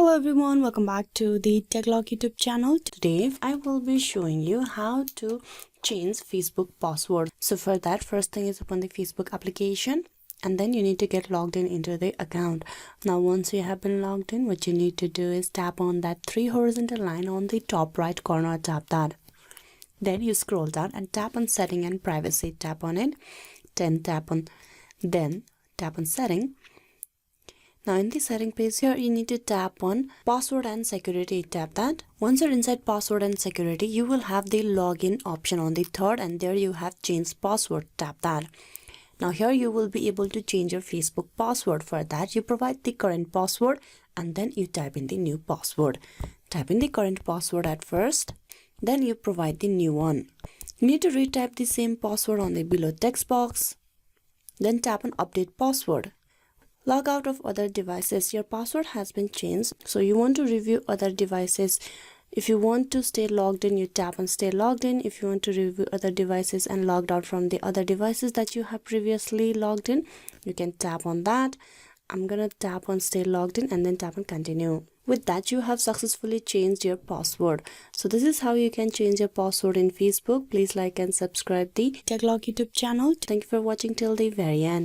Hello everyone, welcome back to the TechLog YouTube channel. Today I will be showing you how to change Facebook password. So for that, first thing is open the Facebook application and then you need to get logged in into the account. Now once you have been logged in, what you need to do is tap on that three horizontal line on the top right corner. Tap that. Then you scroll down and tap on setting and privacy. Tap on it. Then tap on setting. Now in the setting page here, you need to tap on password and security. Tap that. Once you're inside password and security, you will have the login option on the third and there you have changed password. Tap that. Now here you will be able to change your Facebook password. For that, you provide the current password and then you type in the new password. Type in the current password at first, then you provide the new one. You need to retype the same password on the below text box. Then tap on update password. Log out of other devices. Your password has been changed, so you want to review other devices. If you want to stay logged in, you tap on stay logged in. If you want to review other devices and logged out from the other devices that you have previously logged in, you can tap on that. I'm gonna tap on stay logged in and then tap on continue. With that, you have successfully changed your password. So this is how you can change your password in Facebook. Please like and subscribe the TechLog YouTube channel. Thank you for watching till the very end.